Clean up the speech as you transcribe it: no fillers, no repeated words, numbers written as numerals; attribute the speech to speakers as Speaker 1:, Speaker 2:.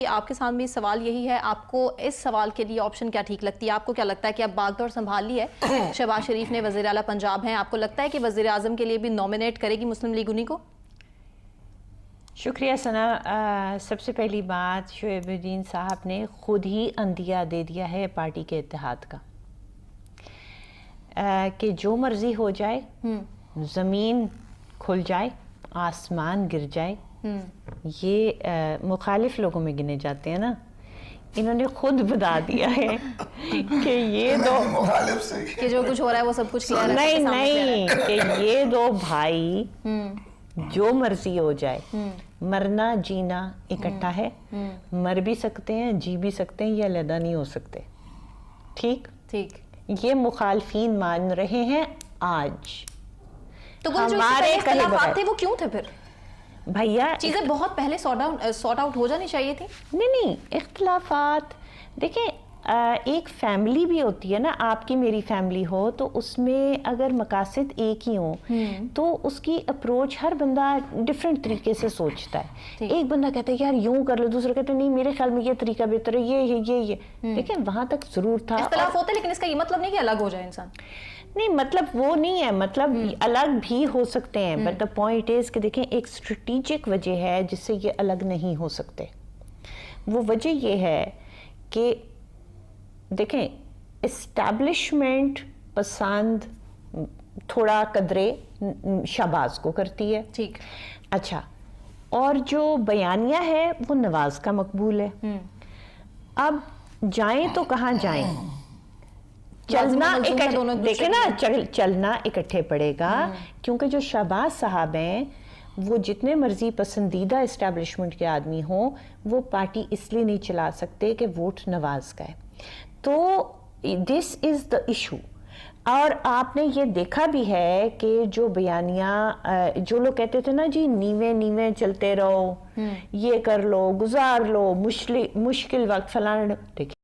Speaker 1: آپ کے سامنے سوال یہی ہے، آپ کو اس سوال کے لیے آپشن کیا ٹھیک لگتی ہے؟ آپ کو کیا لگتا ہے کہ اب باغ دور سنبھال لی ہے، شہباز شریف نے وزیر اعلیٰ پنجاب ہیں، آپ کو لگتا ہے کہ وزیر اعظم کے لیے بھی نومینیٹ کرے گی مسلم لیگ انہی کو؟
Speaker 2: شکریہ ثنا۔ سب سے پہلی بات، شعیب الدین صاحب نے خود ہی عندیہ دے دیا ہے پارٹی کے اتحاد کا، کہ جو مرضی ہو جائے، زمین کھل جائے، آسمان گر جائے، یہ مخالف لوگوں میں گنے جاتے ہیں نا، انہوں نے خود بتا دیا ہے کہ یہ دو
Speaker 1: کہ جو کچھ ہو رہا ہے وہ سب کچھ کلیئر ہے،
Speaker 2: نہیں کہ یہ دو بھائی جو مرضی ہو جائے، مرنا جینا اکٹھا ہے، مر بھی سکتے ہیں، جی بھی سکتے ہیں، یہ علیحدہ نہیں ہو سکتے۔ ٹھیک یہ مخالفین مان رہے ہیں آج۔
Speaker 1: تو وہ جو پہلے اختلافات تھے وہ کیوں تھے پھر؟
Speaker 2: بھیا
Speaker 1: چیزیں بہت پہلے سارٹ آؤٹ ہو جانی چاہیے تھی۔
Speaker 2: نہیں اختلافات دیکھیں، ایک فیملی بھی ہوتی ہے نا، آپ کی میری فیملی ہو تو اس میں اگر مقاصد ایک ہی ہوں تو اس کی اپروچ ہر بندہ ڈیفرنٹ طریقے سے سوچتا ہے۔ ایک بندہ کہتا ہے یار یوں کر لو، دوسرا کہتا ہے نہیں میرے خیال میں یہ طریقہ بہتر ہے، یہ دیکھیں وہاں تک ضرور تھا
Speaker 1: اختلاف ہوتے، لیکن اس کا یہ مطلب نہیں کہ الگ ہو جائے انسان۔
Speaker 2: نہیں مطلب وہ نہیں ہے، مطلب الگ بھی ہو سکتے ہیں، بٹ دا پوائنٹ از کہ دیکھیں ایک اسٹریٹجک وجہ ہے جس سے یہ الگ نہیں ہو سکتے۔ وہ وجہ یہ ہے کہ دیکھیں اسٹیبلشمنٹ پسند تھوڑا قدرے شہباز کو کرتی ہے،
Speaker 1: ٹھیک
Speaker 2: اچھا، اور جو بیانیہ ہے وہ نواز کا مقبول ہے۔ اب جائیں تو کہاں جائیں؟ چلنا دیکھیں نا، چلنا اکٹھے پڑے گا، کیونکہ جو شہباز صاحب ہیں وہ جتنے مرضی پسندیدہ اسٹیبلشمنٹ کے آدمی ہوں، وہ پارٹی اس لیے نہیں چلا سکتے کہ ووٹ نواز کا ہے۔ تو دس از دا ایشو۔ اور آپ نے یہ دیکھا بھی ہے کہ جو بیانیہ جو لوگ کہتے تھے نا جی نیویں چلتے رہو، یہ کر لو، گزار لو، مشکل وقت فلاں، دیکھیں